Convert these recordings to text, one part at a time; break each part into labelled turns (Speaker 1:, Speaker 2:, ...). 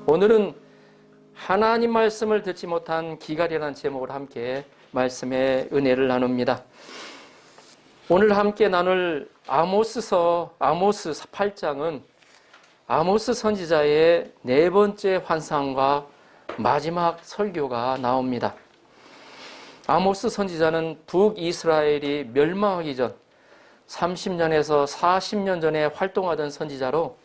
Speaker 1: 오늘은 하나님 말씀을 듣지 못한 기갈이라는 제목으로 함께 말씀의 은혜를 나눕니다. 오늘 함께 나눌 아모스 8장은 아모스 선지자의 네 번째 환상과 마지막 설교가 나옵니다. 아모스 선지자는 북이스라엘이 멸망하기 전 30년에서 40년 전에 활동하던 선지자로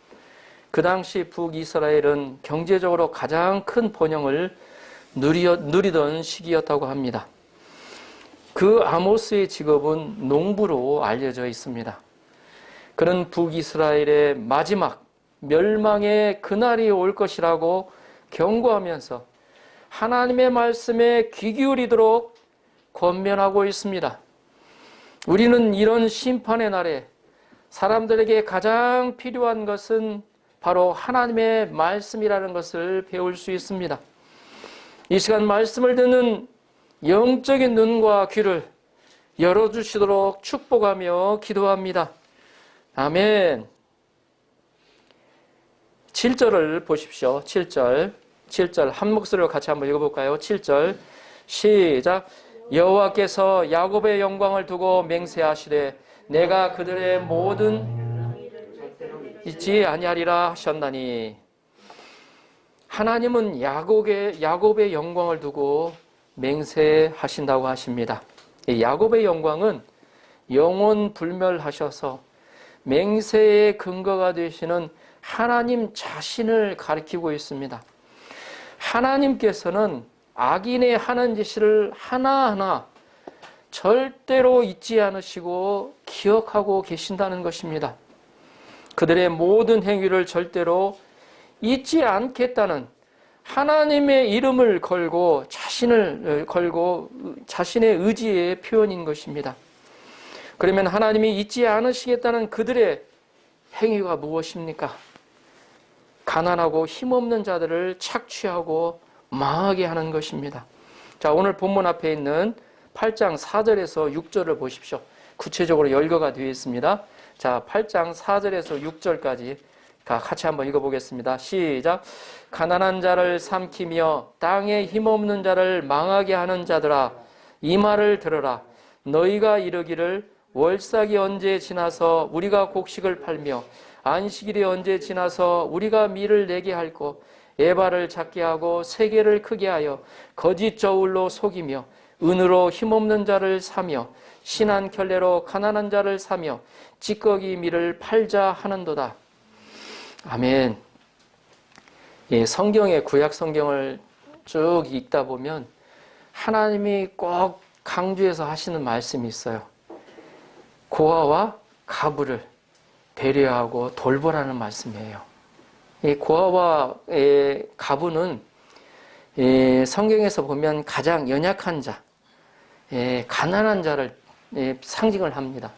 Speaker 1: 그 당시 북이스라엘은 경제적으로 가장 큰 번영을 누리던 시기였다고 합니다. 그 아모스의 직업은 농부로 알려져 있습니다. 그는 북이스라엘의 마지막 멸망의 그날이 올 것이라고 경고하면서 하나님의 말씀에 귀 기울이도록 권면하고 있습니다. 우리는 이런 심판의 날에 사람들에게 가장 필요한 것은 바로 하나님의 말씀이라는 것을 배울 수 있습니다. 이 시간 말씀을 듣는 영적인 눈과 귀를 열어주시도록 축복하며 기도합니다. 아멘. 7절을 보십시오. 7절 한 목소리로 같이 한번 읽어볼까요? 7절 시작. 여호와께서 야곱의 영광을 두고 맹세하시되 내가 그들의 모든 잊지 아니하리라 하셨나니, 하나님은 야곱의 영광을 두고 맹세하신다고 하십니다. 야곱의 영광은 영원 불멸하셔서 맹세의 근거가 되시는 하나님 자신을 가리키고 있습니다. 하나님께서는 악인의 하는 짓을 하나하나 절대로 잊지 않으시고 기억하고 계신다는 것입니다. 그들의 모든 행위를 절대로 잊지 않겠다는 하나님의 이름을 걸고 자신의 의지의 표현인 것입니다. 그러면 하나님이 잊지 않으시겠다는 그들의 행위가 무엇입니까? 가난하고 힘없는 자들을 착취하고 망하게 하는 것입니다. 자, 오늘 본문 앞에 있는 8장 4절에서 6절을 보십시오. 구체적으로 열거가 되어 있습니다. 자, 8장 4절에서 6절까지 같이 한번 읽어보겠습니다. 시작. 가난한 자를 삼키며 땅에 힘없는 자를 망하게 하는 자들아, 이 말을 들으라. 너희가 이르기를 월삭이 언제 지나서 우리가 곡식을 팔며 안식일이 언제 지나서 우리가 밀을 내게 할꼬, 에바를 작게 하고 세계를 크게 하여 거짓 저울로 속이며 은으로 힘없는 자를 사며 신한 켤레로 가난한 자를 사며 찌꺼기 밀을 팔자 하는도다. 아멘. 예, 성경의 구약 성경을 쭉 읽다 보면 하나님이 꼭 강조해서 하시는 말씀이 있어요. 고아와 가부를 배려하고 돌보라는 말씀이에요. 이 고아와 가부는 성경에서 보면 가장 연약한 자, 가난한 자를 상징을 합니다.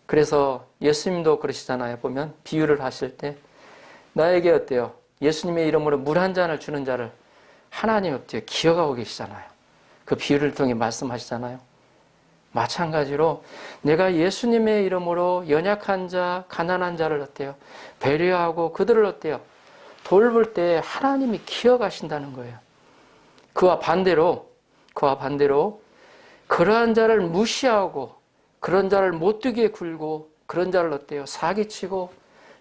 Speaker 1: 그래서 예수님도 그러시잖아요. 보면 비유를 하실 때 나에게 어때요? 예수님의 이름으로 물 한 잔을 주는 자를 하나님 어때요? 기억하고 계시잖아요. 그 비유를 통해 말씀하시잖아요. 마찬가지로 내가 예수님의 이름으로 연약한 자, 가난한 자를 어때요? 배려하고 그들을 어때요? 돌볼 때 하나님이 기억하신다는 거예요. 그와 반대로 그러한 자를 무시하고 그런 자를 못되게 굴고 그런 자를 어때요? 사기치고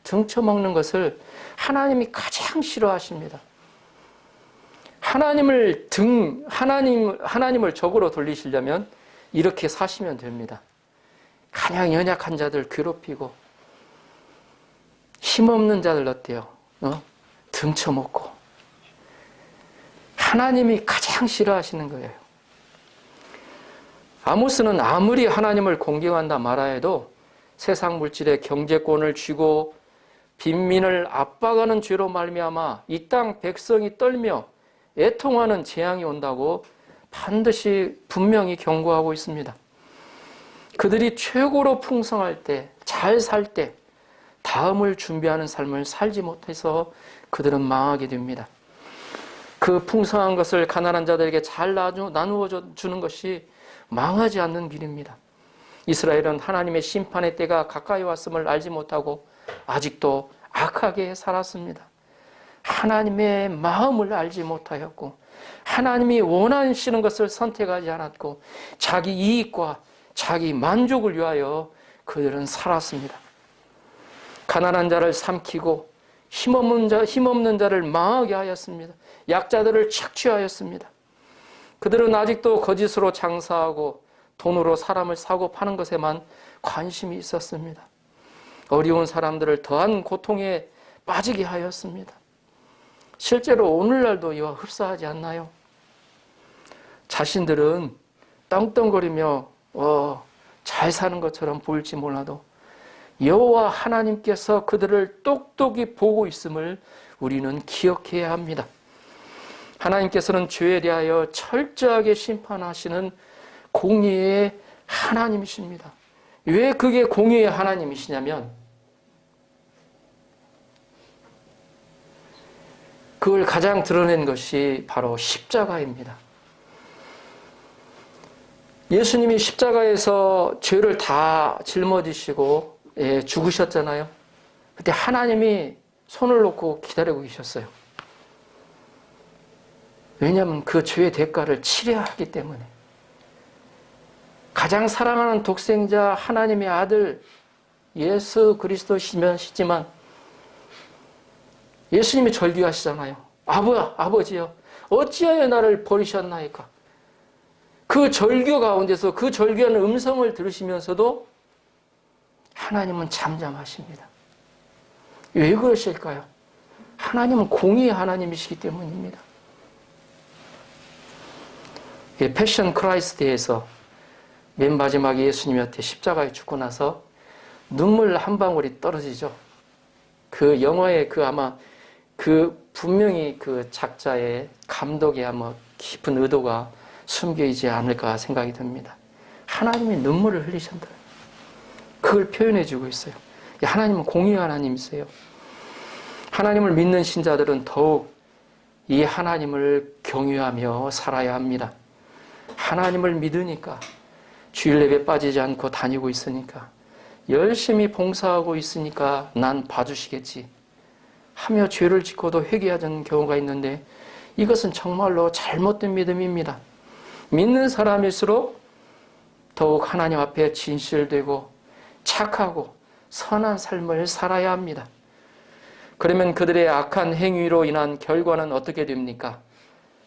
Speaker 1: 등쳐먹는 것을 하나님이 가장 싫어하십니다. 하나님을 적으로 돌리시려면 이렇게 사시면 됩니다. 가장 연약한 자들 괴롭히고 힘없는 자들 어때요? 등쳐먹고 하나님이 가장 싫어하시는 거예요. 아모스는 아무리 하나님을 공경한다 말하여도 세상 물질의 경제권을 쥐고 빈민을 압박하는 죄로 말미암아 이 땅 백성이 떨며 애통하는 재앙이 온다고 반드시 분명히 경고하고 있습니다. 그들이 최고로 풍성할 때, 잘 살 때 다음을 준비하는 삶을 살지 못해서 그들은 망하게 됩니다. 그 풍성한 것을 가난한 자들에게 잘 나누어 주는 것이 망하지 않는 길입니다. 이스라엘은 하나님의 심판의 때가 가까이 왔음을 알지 못하고 아직도 악하게 살았습니다. 하나님의 마음을 알지 못하였고 하나님이 원하시는 것을 선택하지 않았고 자기 이익과 자기 만족을 위하여 그들은 살았습니다. 가난한 자를 삼키고 힘없는 자를 망하게 하였습니다. 약자들을 착취하였습니다. 그들은 아직도 거짓으로 장사하고 돈으로 사람을 사고 파는 것에만 관심이 있었습니다. 어려운 사람들을 더한 고통에 빠지게 하였습니다. 실제로 오늘날도 이와 흡사하지 않나요? 자신들은 떵떵거리며 잘 사는 것처럼 보일지 몰라도 여호와 하나님께서 그들을 똑똑히 보고 있음을 우리는 기억해야 합니다. 하나님께서는 죄에 대하여 철저하게 심판하시는 공의의 하나님이십니다. 왜 그게 공의의 하나님이시냐면 그걸 가장 드러낸 것이 바로 십자가입니다. 예수님이 십자가에서 죄를 다 짊어지시고 죽으셨잖아요. 그때 하나님이 손을 놓고 기다리고 계셨어요. 왜냐하면 그 죄의 대가를 치러야 하기 때문에. 가장 사랑하는 독생자 하나님의 아들 예수 그리스도시지만 예수님이 절규하시잖아요. 아버지여 어찌하여 나를 버리셨나이까. 그 절규 가운데서 그 절규하는 음성을 들으시면서도 하나님은 잠잠하십니다. 왜 그러실까요? 하나님은 공의의 하나님이시기 때문입니다. 패션 크라이스트에서 맨 마지막에 예수님한테 십자가에 죽고 나서 눈물 한 방울이 떨어지죠. 그 영화의 아마 분명히 그 작자의 감독의 아마 깊은 의도가 숨겨 있지 않을까 생각이 듭니다. 하나님이 눈물을 흘리셨다. 그걸 표현해주고 있어요. 하나님은 공의의 하나님이세요. 하나님을 믿는 신자들은 더욱 이 하나님을 경외하며 살아야 합니다. 하나님을 믿으니까 주일 예배 빠지지 않고 다니고 있으니까 열심히 봉사하고 있으니까 난 봐주시겠지 하며 죄를 짓고도 회개하는 경우가 있는데 이것은 정말로 잘못된 믿음입니다. 믿는 사람일수록 더욱 하나님 앞에 진실되고 착하고 선한 삶을 살아야 합니다. 그러면 그들의 악한 행위로 인한 결과는 어떻게 됩니까?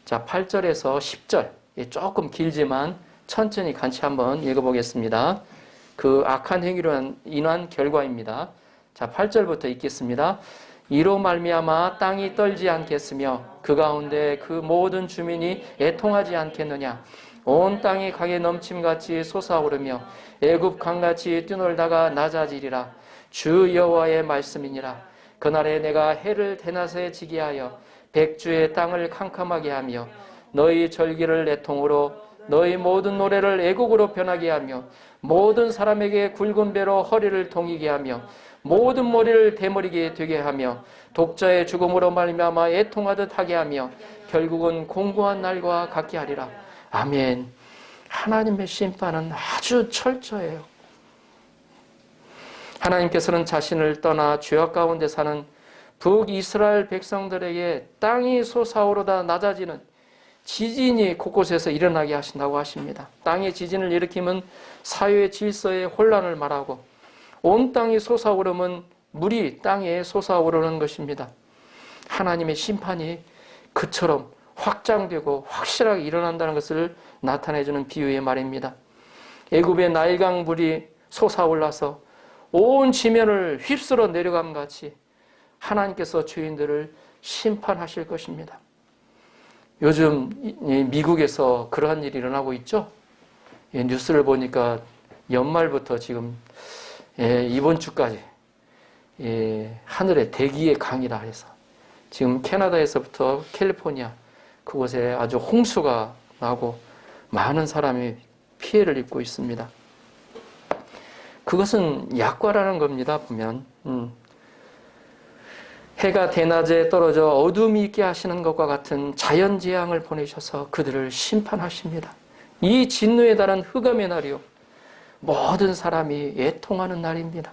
Speaker 1: 자, 8절에서 10절 조금 길지만 천천히 같이 한번 읽어보겠습니다. 그 악한 행위로 인한 결과입니다. 자, 8절부터 읽겠습니다. 이로 말미암아 땅이 떨지 않겠으며 그 가운데 그 모든 주민이 애통하지 않겠느냐. 온 땅이 강에 넘침같이 솟아오르며 애굽 강같이 뛰놀다가 낮아지리라. 주 여호와의 말씀이니라. 그날에 내가 해를 대낮에 지게 하여 백주의 땅을 캄캄하게 하며 너희 절기를 애통으로 너희 모든 노래를 애곡으로 변하게 하며 모든 사람에게 굵은 배로 허리를 동이게 하며 모든 머리를 대머리게 되게 하며 독자의 죽음으로 말미암아 애통하듯 하게 하며 결국은 공고한 날과 같게 하리라. 아멘. 하나님의 심판은 아주 철저해요. 하나님께서는 자신을 떠나 죄악 가운데 사는 북이스라엘 백성들에게 땅이 솟아오르다 낮아지는 지진이 곳곳에서 일어나게 하신다고 하십니다. 땅의 지진을 일으키면 사회의 질서에 혼란을 말하고 온 땅이 솟아오르면 물이 땅에 솟아오르는 것입니다. 하나님의 심판이 그처럼 확장되고 확실하게 일어난다는 것을 나타내주는 비유의 말입니다. 애굽의 나일강 물이 솟아올라서 온 지면을 휩쓸어 내려감 같이 하나님께서 죄인들을 심판하실 것입니다. 요즘 미국에서 그러한 일이 일어나고 있죠. 뉴스를 보니까 연말부터 지금 이번 주까지 하늘에 대기의 강이라 해서 지금 캐나다에서부터 캘리포니아 그곳에 아주 홍수가 나고 많은 사람이 피해를 입고 있습니다. 그것은 약과라는 겁니다. 보면 해가 대낮에 떨어져 어둠이 있게 하시는 것과 같은 자연재앙을 보내셔서 그들을 심판하십니다. 이 진노에 달한 흑암의 날이요 모든 사람이 애통하는 날입니다.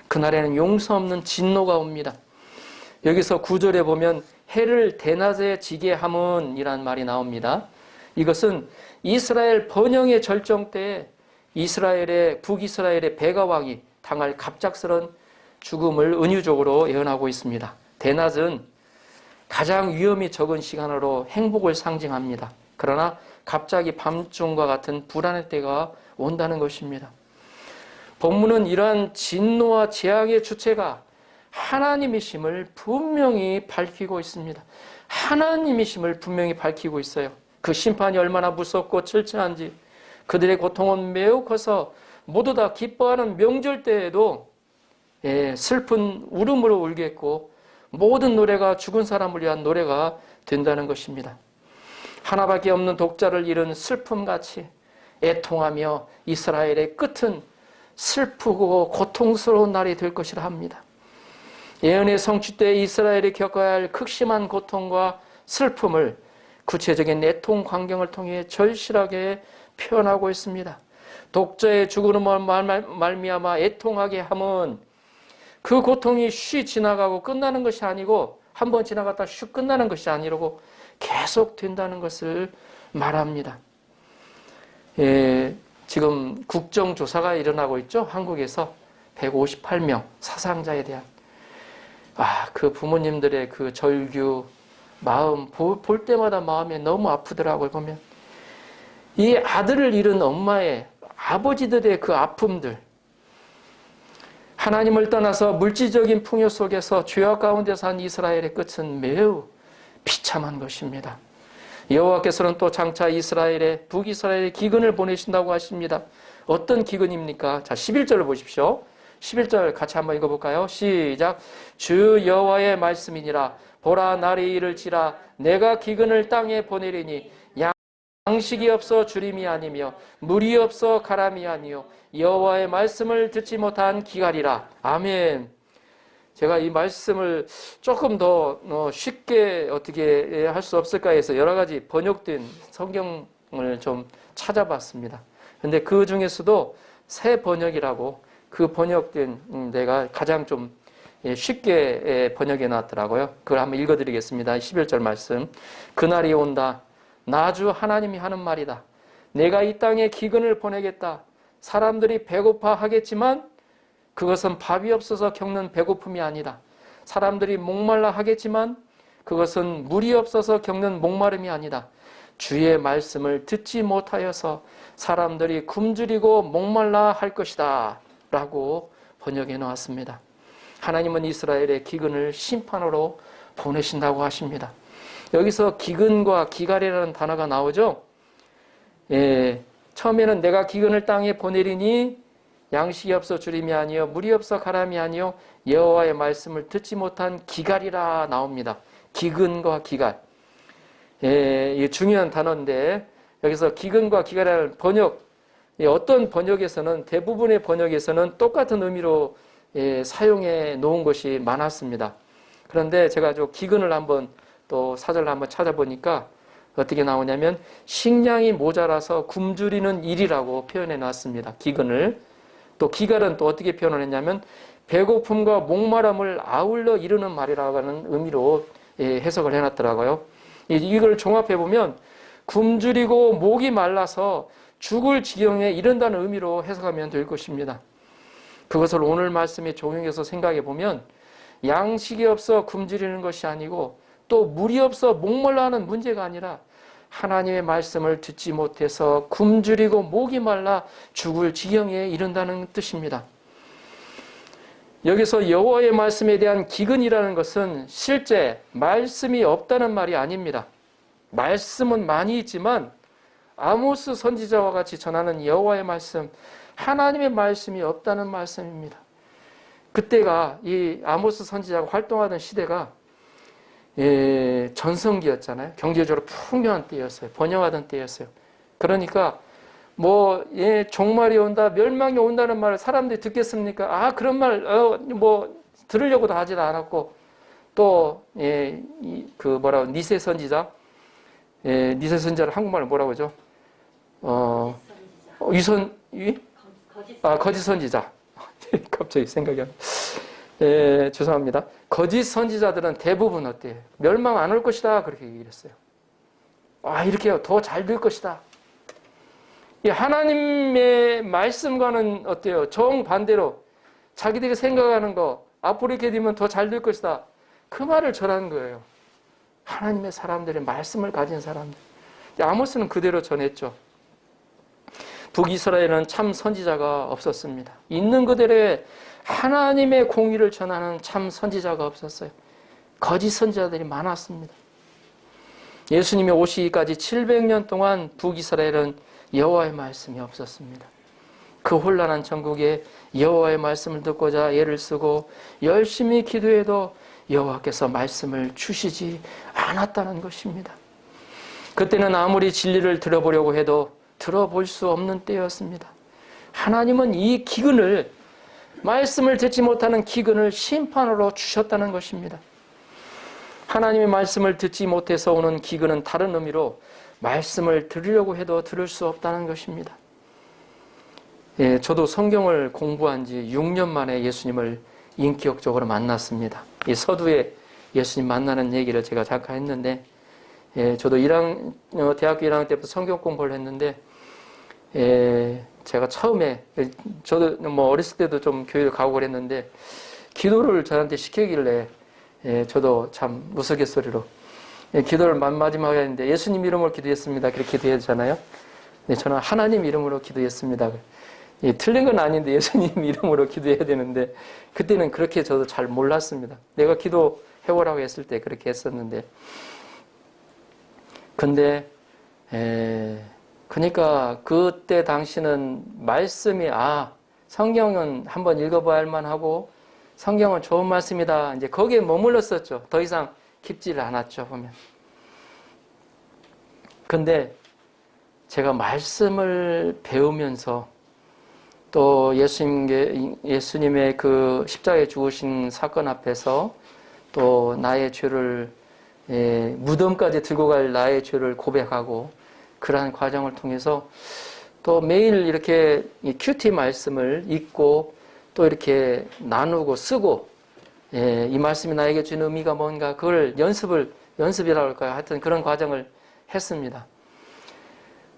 Speaker 1: 그날에는 용서 없는 진노가 옵니다. 여기서 9절에 보면 해를 대낮에 지게 함은이란 말이 나옵니다. 이것은 이스라엘 번영의 절정 때에 북이스라엘의 베가 왕이 당할 갑작스런 죽음을 은유적으로 예언하고 있습니다. 대낮은 가장 위험이 적은 시간으로 행복을 상징합니다. 그러나 갑자기 밤중과 같은 불안의 때가 온다는 것입니다. 본문은 이러한 진노와 재앙의 주체가 하나님이심을 분명히 밝히고 있습니다. 하나님이심을 분명히 밝히고 있어요. 그 심판이 얼마나 무섭고 철저한지, 그들의 고통은 매우 커서 모두 다 기뻐하는 명절 때에도 슬픈 울음으로 울겠고, 모든 노래가 죽은 사람을 위한 노래가 된다는 것입니다. 하나밖에 없는 독자를 잃은 슬픔같이 애통하며 이스라엘의 끝은 슬프고 고통스러운 날이 될 것이라 합니다. 예언의 성취 때 이스라엘이 겪어야 할 극심한 고통과 슬픔을 구체적인 애통 광경을 통해 절실하게 표현하고 있습니다. 독자의 죽음으로 말미암아 애통하게 함은 그 고통이 쉬 지나가고 끝나는 것이 아니고, 한 번 지나갔다 슉 끝나는 것이 아니라고 계속 된다는 것을 말합니다. 지금 국정조사가 일어나고 있죠. 한국에서 158명 사상자에 대한 그 부모님들의 그 절규, 마음 볼 때마다 마음이 너무 아프더라고요. 보면 이 아들을 잃은 엄마의, 아버지들의 그 아픔들, 하나님을 떠나서 물질적인 풍요 속에서 죄악 가운데 산 이스라엘의 끝은 매우 비참한 것입니다. 여호와께서는 또 장차 북이스라엘의 기근을 보내신다고 하십니다. 어떤 기근입니까? 자, 11절을 보십시오. 11절 같이 한번 읽어볼까요? 시작. 주 여호와의 말씀이니라. 보라, 날이 이를지라. 내가 기근을 땅에 보내리니 양식이 없어 주림이 아니며 물이 없어 가람이 아니요 여호와의 말씀을 듣지 못한 기갈이라. 아멘. 제가 이 말씀을 조금 더 쉽게 어떻게 할 수 없을까 해서 여러 가지 번역된 성경을 좀 찾아봤습니다. 근데 그 중에서도 새 번역이라고, 그 번역된 데가 가장 좀 쉽게 번역해 놨더라고요. 그걸 한번 읽어드리겠습니다. 11절 말씀. 그날이 온다. 나 주 하나님이 하는 말이다. 내가 이 땅에 기근을 보내겠다. 사람들이 배고파 하겠지만 그것은 밥이 없어서 겪는 배고픔이 아니다. 사람들이 목말라 하겠지만 그것은 물이 없어서 겪는 목마름이 아니다. 주의 말씀을 듣지 못하여서 사람들이 굶주리고 목말라 할 것이다 라고 번역해 놓았습니다. 하나님은 이스라엘의 기근을 심판으로 보내신다고 하십니다. 여기서 기근과 기갈이라는 단어가 나오죠. 처음에는 내가 기근을 땅에 보내리니 양식이 없어 주림이 아니요 물이 없어 가람이 아니요 여호와의 말씀을 듣지 못한 기갈이라 나옵니다. 기근과 기갈. 이게 중요한 단어인데, 여기서 기근과 기갈이라는 번역, 어떤 번역에서는, 대부분의 번역에서는 똑같은 의미로 사용해 놓은 것이 많았습니다. 그런데 제가 기근을 한번 또 사절을 한번 찾아보니까 어떻게 나오냐면 식량이 모자라서 굶주리는 일이라고 표현해 놨습니다. 기근을. 또 기갈은 또 어떻게 표현을 했냐면 배고픔과 목마름을 아울러 이루는 말이라고 하는 의미로 해석을 해놨더라고요. 이걸 종합해 보면 굶주리고 목이 말라서 죽을 지경에 이른다는 의미로 해석하면 될 것입니다. 그것을 오늘 말씀에 적용해서 생각해 보면 양식이 없어 굶주리는 것이 아니고 또 물이 없어 목말라 하는 문제가 아니라 하나님의 말씀을 듣지 못해서 굶주리고 목이 말라 죽을 지경에 이른다는 뜻입니다. 여기서 여호와의 말씀에 대한 기근이라는 것은 실제 말씀이 없다는 말이 아닙니다. 말씀은 많이 있지만 아모스 선지자와 같이 전하는 여호와의 말씀, 하나님의 말씀이 없다는 말씀입니다. 그때가 이 아모스 선지자가 활동하던 시대가 전성기였잖아요. 경제적으로 풍요한 때였어요. 번영하던 때였어요. 그러니까 종말이 온다, 멸망이 온다는 말을 사람들이 듣겠습니까? 그런 말 들으려고도 하지도 않았고, 또 니세 선지자, 니세 선지자를 한국말로 뭐라고 하죠? 거짓 선지자. 갑자기 생각이 안 나. 죄송합니다. 거짓 선지자들은 대부분 어때요? 멸망 안 올 것이다. 그렇게 얘기를 했어요. 이렇게 더 잘 될 것이다. 하나님의 말씀과는 어때요? 정반대로 자기들이 생각하는 거 앞으로 이렇게 되면 더 잘 될 것이다. 그 말을 전한 거예요. 하나님의 사람들의 말씀을 가진 사람들. 아모스는 그대로 전했죠. 북이스라엘은 참 선지자가 없었습니다. 있는 그대로의 하나님의 공의를 전하는 참 선지자가 없었어요. 거짓 선지자들이 많았습니다. 예수님이 오시기까지 700년 동안 북이스라엘은 여호와의 말씀이 없었습니다. 그 혼란한 전국에 여호와의 말씀을 듣고자 애를 쓰고 열심히 기도해도 여호와께서 말씀을 주시지 않았다는 것입니다. 그때는 아무리 진리를 들어보려고 해도 들어볼 수 없는 때였습니다. 하나님은 이 기근을, 말씀을 듣지 못하는 기근을 심판으로 주셨다는 것입니다. 하나님의 말씀을 듣지 못해서 오는 기근은 다른 의미로 말씀을 들으려고 해도 들을 수 없다는 것입니다. 저도 성경을 공부한 지 6년 만에 예수님을 인격적으로 만났습니다. 이 서두에 예수님 만나는 얘기를 제가 잠깐 했는데, 저도 대학교 1학년 때부터 성경 공부를 했는데, 제가 처음에, 저도 어렸을 때도 좀 교회를 가고 그랬는데, 기도를 저한테 시키길래, 저도 참 우스갯소리로, 기도를 마지막에 했는데, 예수님 이름으로 기도했습니다. 그렇게 기도해야 되잖아요. 네, 저는 하나님 이름으로 기도했습니다. 틀린 건 아닌데 예수님 이름으로 기도해야 되는데, 그때는 그렇게 저도 잘 몰랐습니다. 내가 기도해보라고 했을 때 그렇게 했었는데, 근데 그러니까 그때 당시는 말씀이 성경은 한번 읽어봐야 할 만하고 성경은 좋은 말씀이다, 이제 거기에 머물렀었죠. 더 이상 깊지를 않았죠, 보면. 근데 제가 말씀을 배우면서 또 예수님의 그 십자가에 죽으신 사건 앞에서 또 나의 죄를, 무덤까지 들고 갈 나의 죄를 고백하고, 그러한 과정을 통해서 또 매일 이렇게 큐티 말씀을 읽고 또 이렇게 나누고 쓰고, 이 말씀이 나에게 주는 의미가 뭔가, 그걸 연습이라고 할까요? 하여튼 그런 과정을 했습니다.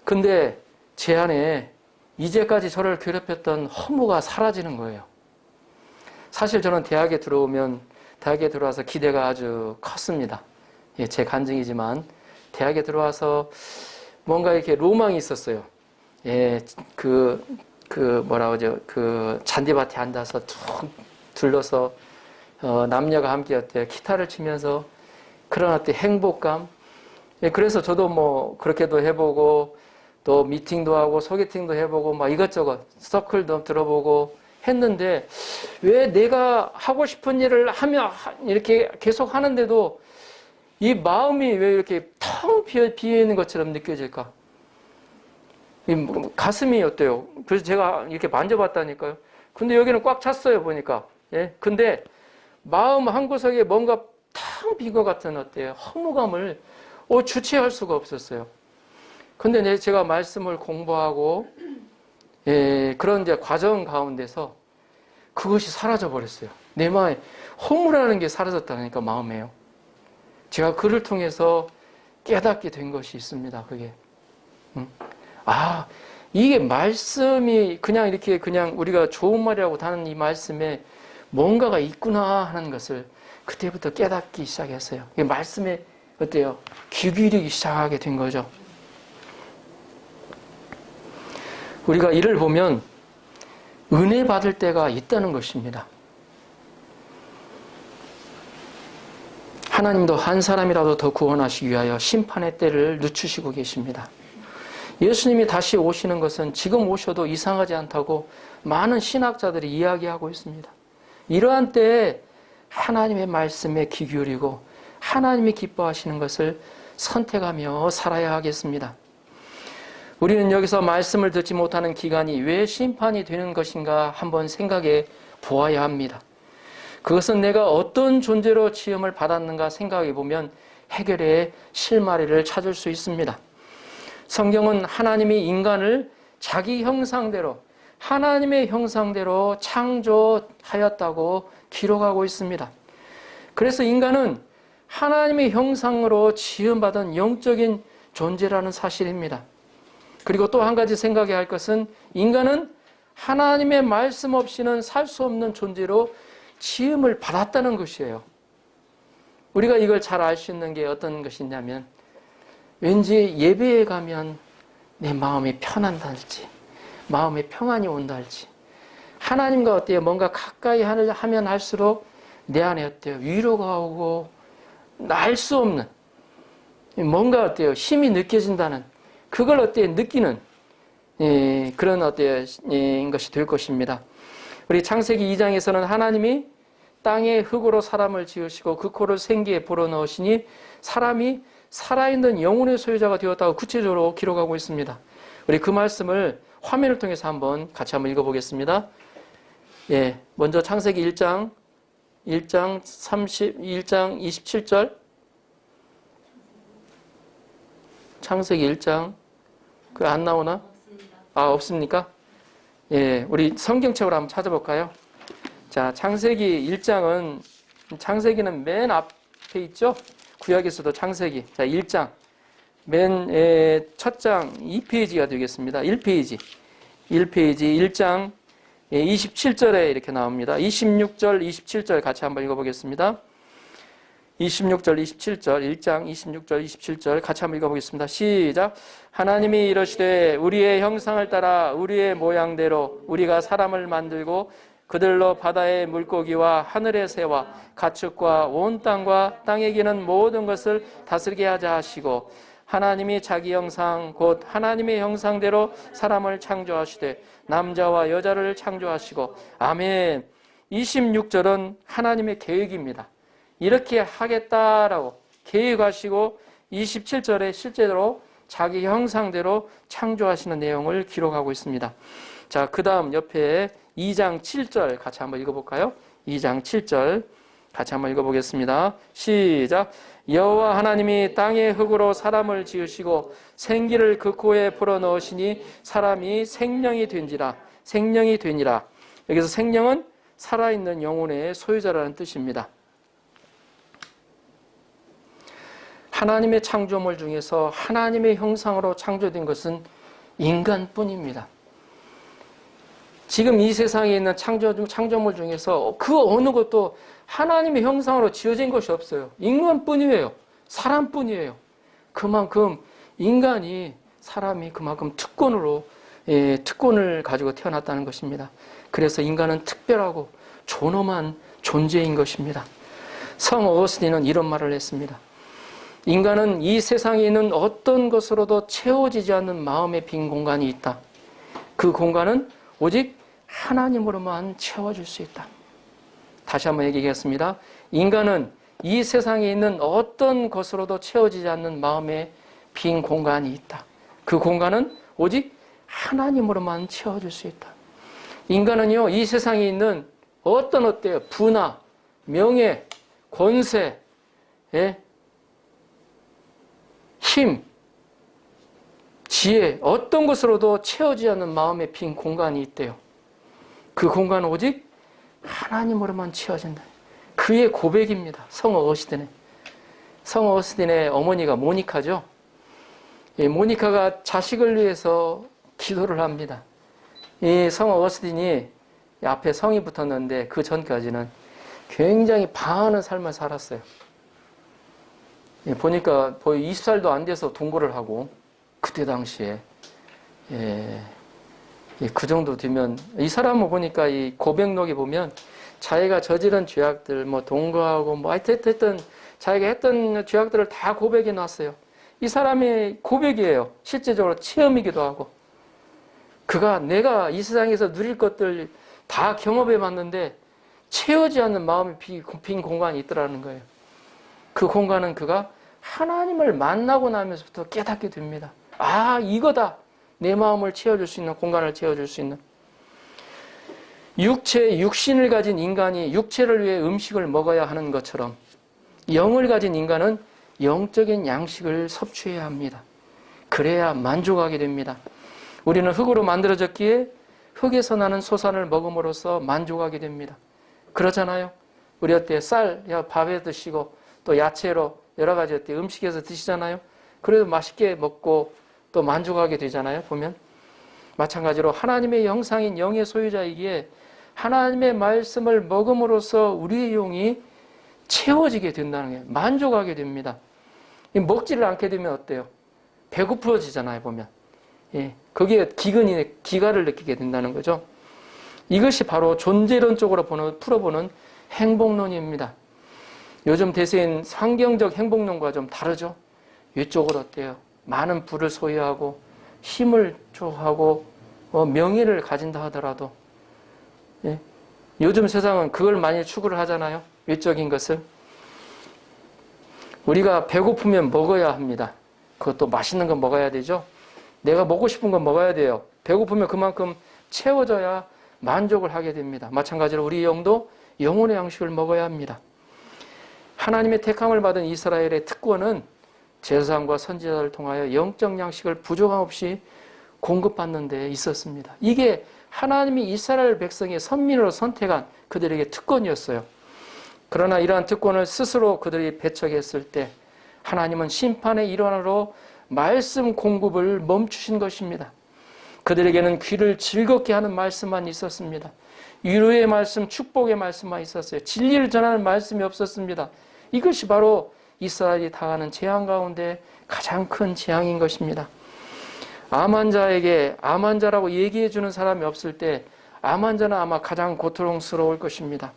Speaker 1: 근데 제 안에 이제까지 저를 괴롭혔던 허무가 사라지는 거예요. 사실 저는 대학에 들어와서 기대가 아주 컸습니다. 제 간증이지만 대학에 들어와서 뭔가 이렇게 로망이 있었어요. 그 잔디밭에 앉아서 툭 둘러서 남녀가 함께였대요. 기타를 치면서 그런 어떤 행복감. 그래서 저도 그렇게도 해보고 또 미팅도 하고 소개팅도 해보고 이것저것 서클도 들어보고 했는데, 왜 내가 하고 싶은 일을 하며 이렇게 계속 하는데도 이 마음이 왜 이렇게 텅 비어 있는 것처럼 느껴질까? 가슴이 어때요? 그래서 제가 이렇게 만져봤다니까요. 근데 여기는 꽉 찼어요, 보니까. 근데 마음 한구석에 뭔가 텅 빈 것 같은 어때요? 허무감을 주체할 수가 없었어요. 근데 제가 말씀을 공부하고, 그런 이제 과정 가운데서 그것이 사라져 버렸어요. 내 마음에 허무라는 게 사라졌다니까, 마음에요. 제가 그를 통해서 깨닫게 된 것이 있습니다, 그게. 이게 말씀이 그냥 우리가 좋은 말이라고 하는 이 말씀에 뭔가가 있구나 하는 것을 그때부터 깨닫기 시작했어요. 이 말씀에 어때요? 귀 기울이기 시작하게 된 거죠. 우리가 이를 보면 은혜 받을 때가 있다는 것입니다. 하나님도 한 사람이라도 더 구원하시기 위하여 심판의 때를 늦추시고 계십니다. 예수님이 다시 오시는 것은 지금 오셔도 이상하지 않다고 많은 신학자들이 이야기하고 있습니다. 이러한 때에 하나님의 말씀에 귀 기울이고 하나님이 기뻐하시는 것을 선택하며 살아야 하겠습니다. 우리는 여기서 말씀을 듣지 못하는 기간이 왜 심판이 되는 것인가 한번 생각해 보아야 합니다. 그것은 내가 어떤 존재로 지음을 받았는가 생각해 보면 해결의 실마리를 찾을 수 있습니다. 성경은 하나님이 인간을 자기 형상대로 하나님의 형상대로 창조하였다고 기록하고 있습니다. 그래서 인간은 하나님의 형상으로 지음받은 영적인 존재라는 사실입니다. 그리고 또 한 가지 생각해야 할 것은 인간은 하나님의 말씀 없이는 살 수 없는 존재로 지음을 받았다는 것이에요. 우리가 이걸 잘 알 수 있는 게 어떤 것이냐면 왠지 예배에 가면 내 마음이 편안할지, 마음에 평안이 온다 할지, 하나님과 어때요? 뭔가 가까이 하면 할수록 내 안에 어때요? 위로가 오고 알 수 없는 뭔가 어때요? 힘이 느껴진다는 그걸 어때요? 느끼는 그런 어때요? 것이 될 것입니다. 우리 창세기 2장에서는 하나님이 땅의 흙으로 사람을 지으시고 그 코를 생기에 불어넣으시니 사람이 살아있는 영혼의 소유자가 되었다고 구체적으로 기록하고 있습니다. 우리 그 말씀을 화면을 통해서 같이 한번 읽어보겠습니다. 예, 먼저 창세기 1장 27절. 창세기 1장 안 나오나? 없습니까? 예, 우리 성경책으로 한번 찾아볼까요? 자, 창세기 1장은 창세기는 맨 앞에 있죠? 구약에서도 창세기. 자, 1장. 맨 첫 장 2페이지가 되겠습니다. 1페이지. 1장 27절에 이렇게 나옵니다. 26절, 27절 같이 한번 읽어보겠습니다. 26절, 27절, 1장 26절, 27절 같이 한번 읽어보겠습니다. 시작. 하나님이 이르시되 우리의 형상을 따라 우리의 모양대로 우리가 사람을 만들고 그들로 바다의 물고기와 하늘의 새와 가축과 온 땅과 땅에 기는 모든 것을 다스리게 하자 하시고 하나님이 자기 형상 곧 하나님의 형상대로 사람을 창조하시되 남자와 여자를 창조하시고 아멘. 26절은 하나님의 계획입니다. 이렇게 하겠다라고 계획하시고 27절에 실제로 자기 형상대로 창조하시는 내용을 기록하고 있습니다. 자, 그 다음 옆에 2장 7절 같이 한번 읽어볼까요? 2장 7절 같이 한번 읽어보겠습니다. 시작. 여호와 하나님이 땅의 흙으로 사람을 지으시고 생기를 그 코에 불어넣으시니 사람이 생명이 되니라. 여기서 생명은 살아있는 영혼의 소유자라는 뜻입니다. 하나님의 창조물 중에서 하나님의 형상으로 창조된 것은 인간뿐입니다. 지금 이 세상에 있는 창조물 중에서 그 어느 것도 하나님의 형상으로 지어진 것이 없어요. 인간뿐이에요. 사람뿐이에요. 그만큼 사람이 그만큼 특권을 가지고 태어났다는 것입니다. 그래서 인간은 특별하고 존엄한 존재인 것입니다. 성 어거스틴은 이런 말을 했습니다. 인간은 이 세상에 있는 어떤 것으로도 채워지지 않는 마음의 빈 공간이 있다. 그 공간은 오직 하나님으로만 채워줄 수 있다. 다시 한번 얘기하겠습니다. 인간은 이 세상에 있는 어떤 것으로도 채워지지 않는 마음의 빈 공간이 있다. 그 공간은 오직 하나님으로만 채워줄 수 있다. 인간은요, 이 세상에 있는 어때요? 부나, 명예, 권세, 힘, 지혜, 어떤 것으로도 채워지지 않는 마음의 빈 공간이 있대요. 그 공간은 오직 하나님으로만 채워진다. 그의 고백입니다. 성 어거스틴의 어머니가 모니카죠. 모니카가 자식을 위해서 기도를 합니다. 이 성 어거스틴이 앞에 성이 붙었는데 그 전까지는 굉장히 방황하는 삶을 살았어요. 보니까 거의 20살도 안 돼서 동거를 하고 그때 당시에 그 정도 되면 이 사람을 보니까 이 고백록에 보면 자기가 저지른 죄악들 동거하고 하여튼 자기가 했던 죄악들을 다 고백해 놨어요. 이 사람의 고백이에요. 실제적으로 체험이기도 하고 내가 이 세상에서 누릴 것들 다 경험해 봤는데 채우지 않는 마음의 빈 공간이 있더라는 거예요. 그 공간은 그가 하나님을 만나고 나면서부터 깨닫게 됩니다. 이거다. 내 마음을 채워줄 수 있는, 공간을 채워줄 수 있는. 육신을 가진 인간이 육체를 위해 음식을 먹어야 하는 것처럼 영을 가진 인간은 영적인 양식을 섭취해야 합니다. 그래야 만족하게 됩니다. 우리는 흙으로 만들어졌기에 흙에서 나는 소산을 먹음으로써 만족하게 됩니다. 그러잖아요. 우리 어때 쌀, 밥에 드시고 또 야채로 여러 가지 어때 음식에서 드시잖아요. 그래도 맛있게 먹고 또 만족하게 되잖아요. 보면 마찬가지로 하나님의 형상인 영의 소유자이기에 하나님의 말씀을 먹음으로써 우리의 영이 채워지게 된다는 거예요. 만족하게 됩니다. 먹지를 않게 되면 어때요? 배고프어지잖아요. 보면 거기에 기가를 느끼게 된다는 거죠. 이것이 바로 존재론적으로 풀어보는 행복론입니다. 요즘 대세인 환경적 행복론과 좀 다르죠. 이쪽으로 어때요? 많은 부를 소유하고 힘을 좋아하고 명예를 가진다 하더라도 요즘 세상은 그걸 많이 추구를 하잖아요. 외적인 것을. 우리가 배고프면 먹어야 합니다. 그것도 맛있는 거 먹어야 되죠. 내가 먹고 싶은 거 먹어야 돼요. 배고프면 그만큼 채워져야 만족을 하게 됩니다. 마찬가지로 우리 영도 영혼의 양식을 먹어야 합니다. 하나님의 택함을 받은 이스라엘의 특권은 제사장과 선지자를 통하여 영적 양식을 부족함 없이 공급받는 데 있었습니다. 이게 하나님이 이스라엘 백성의 선민으로 선택한 그들에게 특권이었어요. 그러나 이러한 특권을 스스로 그들이 배척했을 때 하나님은 심판의 일환으로 말씀 공급을 멈추신 것입니다. 그들에게는 귀를 즐겁게 하는 말씀만 있었습니다. 위로의 말씀, 축복의 말씀만 있었어요. 진리를 전하는 말씀이 없었습니다. 이것이 바로 이스라엘이 당하는 재앙 가운데 가장 큰 재앙인 것입니다. 암 환자에게 암 환자라고 얘기해 주는 사람이 없을 때 암 환자는 아마 가장 고통스러울 것입니다.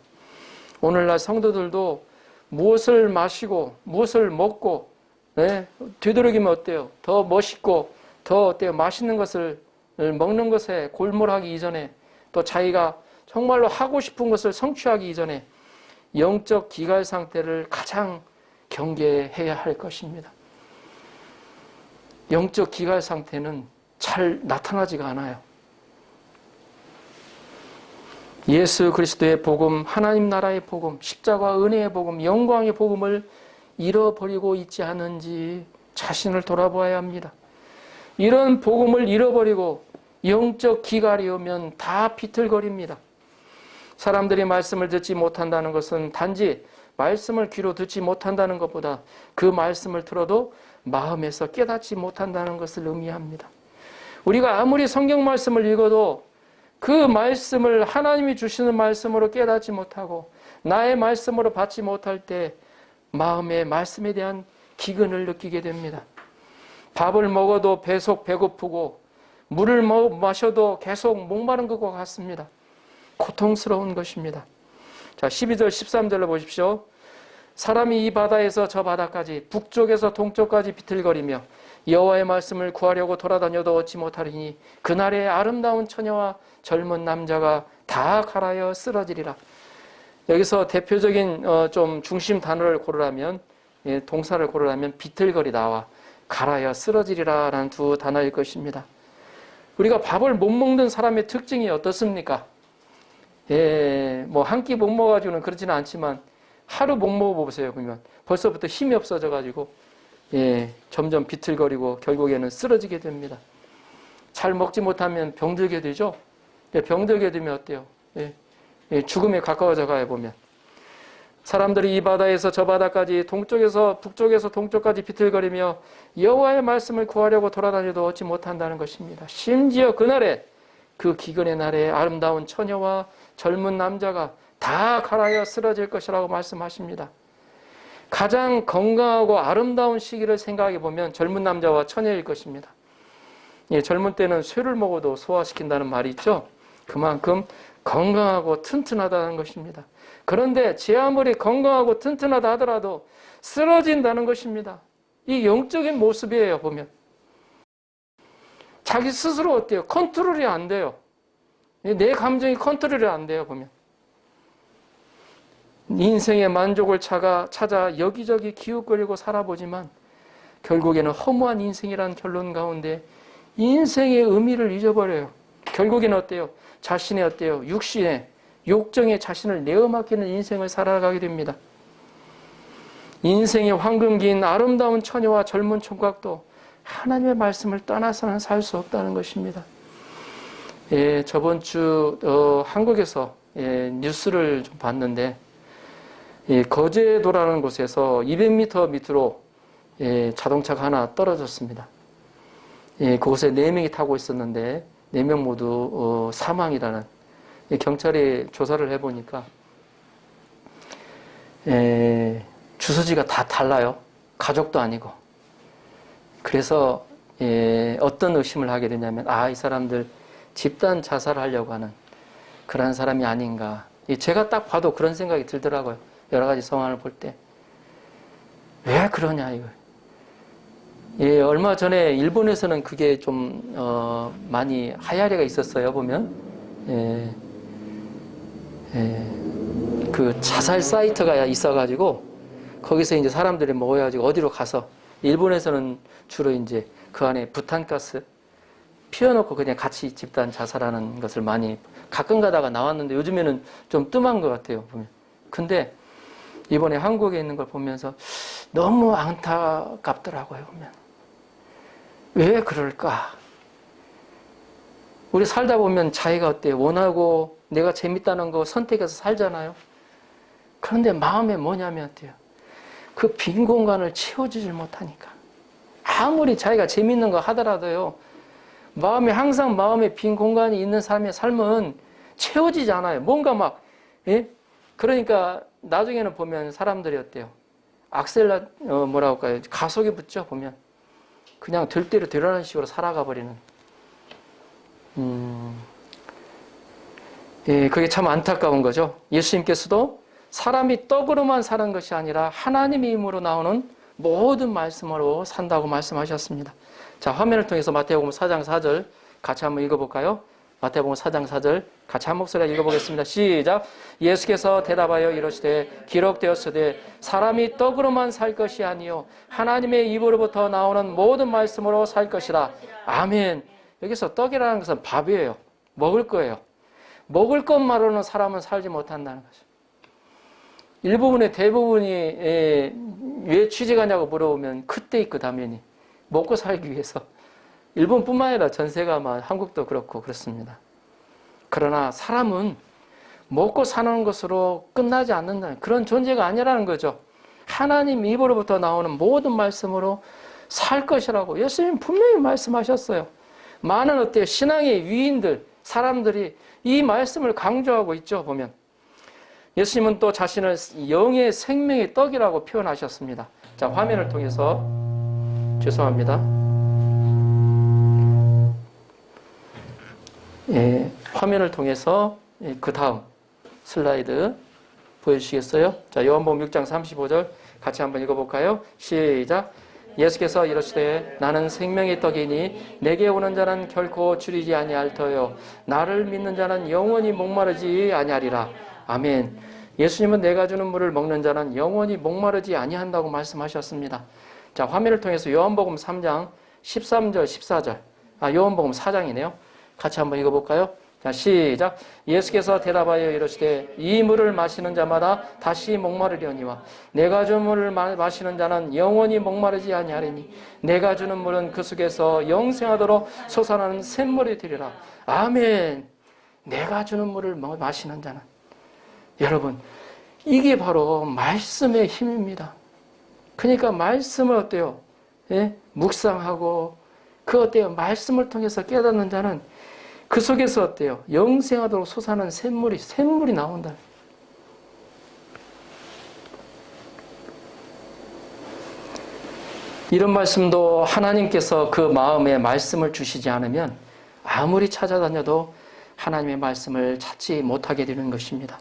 Speaker 1: 오늘날 성도들도 무엇을 마시고 무엇을 먹고 되도록이면 어때요? 더 멋있고 더 어때요? 맛있는 것을 먹는 것에 골몰하기 이전에 또 자기가 정말로 하고 싶은 것을 성취하기 이전에 영적 기갈 상태를 가장 경계해야 할 것입니다. 영적 기갈 상태는 잘 나타나지가 않아요. 예수 그리스도의 복음, 하나님 나라의 복음, 십자가 은혜의 복음, 영광의 복음을 잃어버리고 있지 않은지 자신을 돌아보아야 합니다. 이런 복음을 잃어버리고 영적 기갈이 오면 다 비틀거립니다. 사람들이 말씀을 듣지 못한다는 것은 단지 말씀을 귀로 듣지 못한다는 것보다 그 말씀을 들어도 마음에서 깨닫지 못한다는 것을 의미합니다. 우리가 아무리 성경 말씀을 읽어도 그 말씀을 하나님이 주시는 말씀으로 깨닫지 못하고 나의 말씀으로 받지 못할 때 마음의 말씀에 대한 기근을 느끼게 됩니다. 밥을 먹어도 계속 배고프고 물을 마셔도 계속 목마른 것과 같습니다. 고통스러운 것입니다. 자, 12절 13절로 보십시오. 사람이 이 바다에서 저 바다까지 북쪽에서 동쪽까지 비틀거리며 여호와의 말씀을 구하려고 돌아다녀도 얻지 못하리니 그날의 아름다운 처녀와 젊은 남자가 다 갈아여 쓰러지리라. 여기서 대표적인 좀 중심 단어를 고르라면 동사를 고르라면 비틀거리다와 갈아여 쓰러지리라 라는 두 단어일 것입니다. 우리가 밥을 못 먹는 사람의 특징이 어떻습니까? 뭐 한 끼 못 먹어가지고는 그렇지는 않지만 하루 못 먹어보세요. 그러면 벌써부터 힘이 없어져가지고 점점 비틀거리고 결국에는 쓰러지게 됩니다. 잘 먹지 못하면 병들게 되죠. 병들게 되면 어때요? 죽음에 가까워져 가야 보면 사람들이 이 바다에서 저 바다까지 동쪽에서 북쪽에서 동쪽까지 비틀거리며 여호와의 말씀을 구하려고 돌아다녀도 얻지 못한다는 것입니다. 심지어 그날에 그 기근의 날에 아름다운 처녀와 젊은 남자가 다 갈아여 쓰러질 것이라고 말씀하십니다. 가장 건강하고 아름다운 시기를 생각해 보면 젊은 남자와 처녀일 것입니다. 젊은 때는 쇠를 먹어도 소화시킨다는 말이 있죠. 그만큼 건강하고 튼튼하다는 것입니다. 그런데 제 아무리 건강하고 튼튼하다 하더라도 쓰러진다는 것입니다. 이 영적인 모습이에요. 보면 자기 스스로 어때요? 컨트롤이 안 돼요. 내 감정이 컨트롤이 안 돼요. 보면 인생의 만족을 찾아 여기저기 기웃거리고 살아보지만 결국에는 허무한 인생이라는 결론 가운데 인생의 의미를 잊어버려요. 결국에는 어때요? 자신의 어때요? 육신의 욕정에 자신을 내어맡기는 인생을 살아가게 됩니다. 인생의 황금기인 아름다운 처녀와 젊은 총각도 하나님의 말씀을 떠나서는 살 수 없다는 것입니다. 예, 저번 주 한국에서 뉴스를 좀 봤는데 거제도라는 곳에서 200m 밑으로 자동차가 하나 떨어졌습니다. 그곳에 4명이 타고 있었는데 4명 모두 사망이라는, 경찰이 조사를 해보니까 주소지가 다 달라요. 가족도 아니고. 그래서 어떤 의심을 하게 되냐면, 이 사람들 집단 자살하려고 하는 그런 사람이 아닌가. 제가 딱 봐도 그런 생각이 들더라고요. 여러 가지 상황을 볼 때. 왜 그러냐, 이거. 얼마 전에 일본에서는 그게 좀 많이 하야리가 있었어요. 보면 그 자살 사이트가 있어가지고 거기서 이제 사람들이 모여가지고 어디로 가서, 일본에서는 주로 이제 그 안에 부탄가스 피워놓고 그냥 같이 집단 자살하는 것을 많이 가끔 가다가 나왔는데, 요즘에는 좀 뜸한 것 같아요, 보면. 근데 이번에 한국에 있는 걸 보면서 너무 안타깝더라고요, 보면. 왜 그럴까? 우리 살다 보면 자기가 어때요? 원하고 내가 재밌다는 거 선택해서 살잖아요. 그런데 마음에 뭐냐면 어때요? 그 빈 공간을 채워주질 못하니까. 아무리 자기가 재밌는 거 하더라도요, 항상 마음에 빈 공간이 있는 사람의 삶은 채워지지 않아요. 뭔가 막, 그러니까 나중에는 보면 사람들이 어때요? 뭐라고 할까요? 가속이 붙죠, 보면. 그냥 될 대로 되라는 식으로 살아가 버리는. 그게 참 안타까운 거죠. 예수님께서도 사람이 떡으로만 사는 것이 아니라 하나님의 힘으로 나오는 모든 말씀으로 산다고 말씀하셨습니다. 자, 화면을 통해서 마태복음 4장 4절 같이 한번 읽어볼까요? 마태복음 4장 4절 같이 한 목소리로 읽어보겠습니다. 시작. 예수께서 대답하여 이르시되 기록되었으되 사람이 떡으로만 살 것이 아니요 하나님의 입으로부터 나오는 모든 말씀으로 살 것이라. 아멘. 여기서 떡이라는 것은 밥이에요. 먹을 거예요. 먹을 것만으로는 사람은 살지 못한다는 거죠. 일부분의 대부분이 왜 취직하냐고 물어보면 그때 그 당연히 먹고 살기 위해서. 일본뿐만 아니라 전세가 한국도 그렇고 그렇습니다. 그러나 사람은 먹고 사는 것으로 끝나지 않는다는 그런 존재가 아니라는 거죠. 하나님 입으로부터 나오는 모든 말씀으로 살 것이라고 예수님 분명히 말씀하셨어요. 많은 어때요? 신앙의 위인들, 사람들이 이 말씀을 강조하고 있죠, 보면. 예수님은 또 자신을 영의 생명의 떡이라고 표현하셨습니다. 자, 화면을 통해서, 죄송합니다. 화면을 통해서 그 다음 슬라이드 보여주시겠어요? 자, 요한복음 6장 35절 같이 한번 읽어볼까요? 시작. 예수께서 이르시되 나는 생명의 떡이니 내게 오는 자는 결코 줄이지 아니할 터요 나를 믿는 자는 영원히 목마르지 아니하리라. 아멘. 예수님은 내가 주는 물을 먹는 자는 영원히 목마르지 아니한다고 말씀하셨습니다. 자, 화면을 통해서 요한복음 3장 13절 14절 요한복음 4장이네요. 같이 한번 읽어볼까요? 자, 시작. 예수께서 대답하여 이르시되 이 물을 마시는 자마다 다시 목마르려니와 내가 준 물을 마시는 자는 영원히 목마르지 아니하리니 내가 주는 물은 그 속에서 영생하도록 솟아나는 샘물이 되리라. 아멘. 내가 주는 물을 마시는 자는, 여러분, 이게 바로 말씀의 힘입니다. 그러니까 말씀을 어때요? 묵상하고 그 어때요? 말씀을 통해서 깨닫는 자는 그 속에서 어때요? 영생하도록 솟아나는 샘물이 나온다. 이런 말씀도 하나님께서 그 마음에 말씀을 주시지 않으면 아무리 찾아다녀도 하나님의 말씀을 찾지 못하게 되는 것입니다.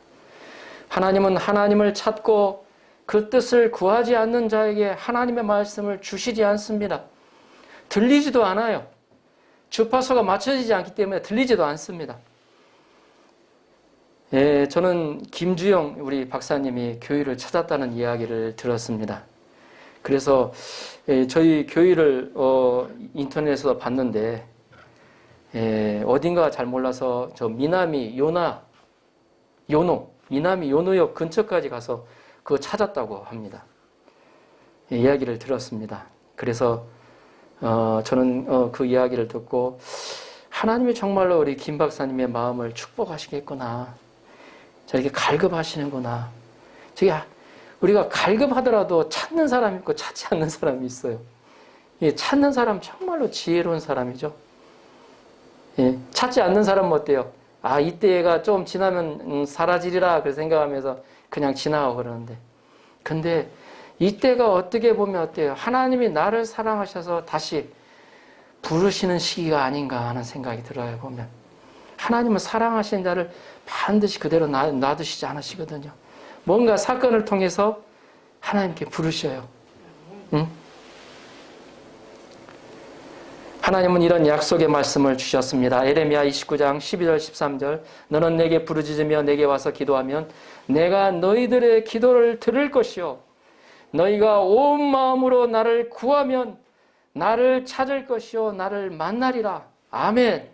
Speaker 1: 하나님은 하나님을 찾고 그 뜻을 구하지 않는 자에게 하나님의 말씀을 주시지 않습니다. 들리지도 않아요. 주파수가 맞춰지지 않기 때문에 들리지도 않습니다. 저는 김주영 우리 박사님이 교회를 찾았다는 이야기를 들었습니다. 그래서 저희 교회를 인터넷에서 봤는데 어딘가 잘 몰라서 저 미나미 요노역 근처까지 가서 그거 찾았다고 합니다. 이야기를 들었습니다. 그래서 저는 그 이야기를 듣고 하나님이 정말로 우리 김 박사님의 마음을 축복하시겠구나. 저렇게 갈급하시는구나. 저기 우리가 갈급하더라도 찾는 사람이 있고 찾지 않는 사람이 있어요. 예, 찾는 사람 정말로 지혜로운 사람이죠. 예, 찾지 않는 사람은 어때요? 아, 이때가 좀 지나면 사라지리라 그 생각하면서 그냥 지나가고 그러는데, 근데 이때가 어떻게 보면 어때요? 하나님이 나를 사랑하셔서 다시 부르시는 시기가 아닌가 하는 생각이 들어요. 보면 하나님은 사랑하시는 자를 반드시 그대로 놔두시지 않으시거든요. 뭔가 사건을 통해서 하나님께 부르셔요. 응? 하나님은 이런 약속의 말씀을 주셨습니다. 에레미야 29장 12절 13절 너는 내게 부르짖으며 내게 와서 기도하면 내가 너희들의 기도를 들을 것이요 너희가 온 마음으로 나를 구하면 나를 찾을 것이요 나를 만나리라. 아멘.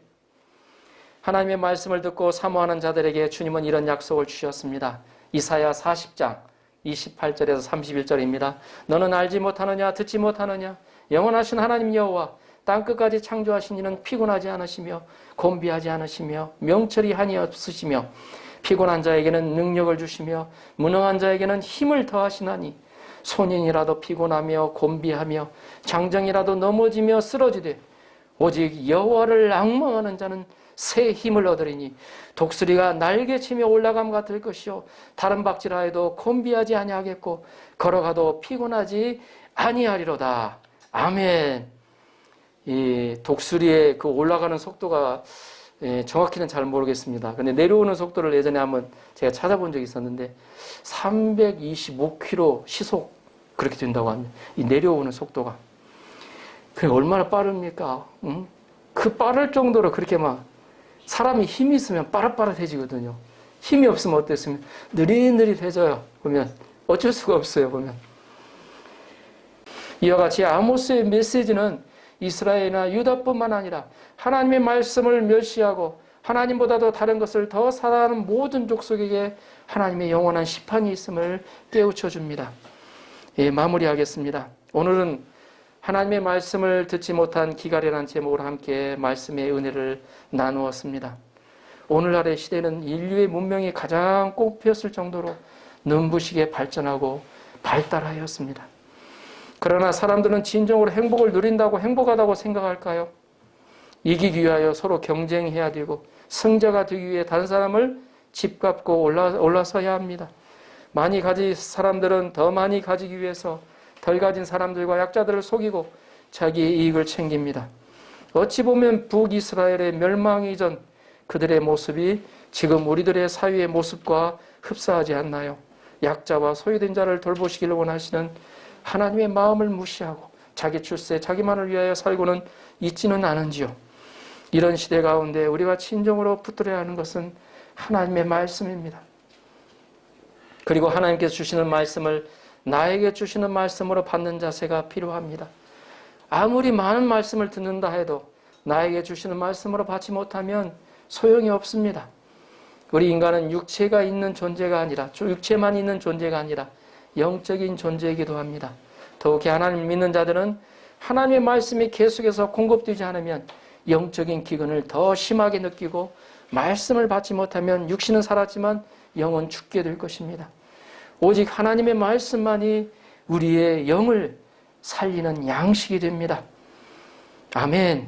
Speaker 1: 하나님의 말씀을 듣고 사모하는 자들에게 주님은 이런 약속을 주셨습니다. 이사야 40장 28절에서 31절입니다. 너는 알지 못하느냐 듣지 못하느냐 영원하신 하나님 여호와 땅끝까지 창조하신 이는 피곤하지 않으시며 곤비하지 않으시며 명철이 한이 없으시며 피곤한 자에게는 능력을 주시며 무능한 자에게는 힘을 더하시나니 손인이라도 피곤하며 곤비하며 장정이라도 넘어지며 쓰러지되 오직 여호와를 앙망하는 자는 새 힘을 얻으리니 독수리가 날개치며 올라감과 같을 것이요 다른 박질하여도 곤비하지 아니하겠고 걸어가도 피곤하지 아니하리로다. 아멘. 이 독수리의 그 올라가는 속도가 정확히는 잘 모르겠습니다. 근데 내려오는 속도를 예전에 한번 제가 찾아본 적이 있었는데 325km 시속 그렇게 된다고 합니다. 이 내려오는 속도가. 그게 얼마나 빠릅니까? 응? 그 빠를 정도로 그렇게 막 사람이 힘이 있으면 빠릇빠릇해지거든요. 힘이 없으면 어땠으면 느릿느릿해져요. 보면 어쩔 수가 없어요. 보면 이와 같이 아모스의 메시지는 이스라엘이나 유다뿐만 아니라 하나님의 말씀을 멸시하고 하나님보다도 다른 것을 더 사랑하는 모든 족속에게 하나님의 영원한 심판이 있음을 깨우쳐 줍니다. 예, 마무리하겠습니다. 오늘은 하나님의 말씀을 듣지 못한 기갈이라는 제목으로 함께 말씀의 은혜를 나누었습니다. 오늘날의 시대는 인류의 문명이 가장 꽃피었을 정도로 눈부시게 발전하고 발달하였습니다. 그러나 사람들은 진정으로 행복을 누린다고 행복하다고 생각할까요? 이기기 위하여 서로 경쟁해야 되고 승자가 되기 위해 다른 사람을 짓밟고 올라서야 합니다. 많이 가진 사람들은 더 많이 가지기 위해서 덜 가진 사람들과 약자들을 속이고 자기의 이익을 챙깁니다. 어찌 보면 북이스라엘의 멸망 이전 그들의 모습이 지금 우리들의 사회의 모습과 흡사하지 않나요? 약자와 소외된 자를 돌보시기를 원하시는 하나님의 마음을 무시하고 자기 출세, 자기만을 위하여 살고는 있지는 않은지요. 이런 시대 가운데 우리가 진정으로 붙들어야 하는 것은 하나님의 말씀입니다. 그리고 하나님께서 주시는 말씀을 나에게 주시는 말씀으로 받는 자세가 필요합니다. 아무리 많은 말씀을 듣는다 해도 나에게 주시는 말씀으로 받지 못하면 소용이 없습니다. 우리 인간은 육체가 있는 존재가 아니라 육체만 있는 존재가 아니라 영적인 존재이기도 합니다. 더욱이 하나님 믿는 자들은 하나님의 말씀이 계속해서 공급되지 않으면 영적인 기근을 더 심하게 느끼고 말씀을 받지 못하면 육신은 살았지만 영은 죽게 될 것입니다. 오직 하나님의 말씀만이 우리의 영을 살리는 양식이 됩니다. 아멘.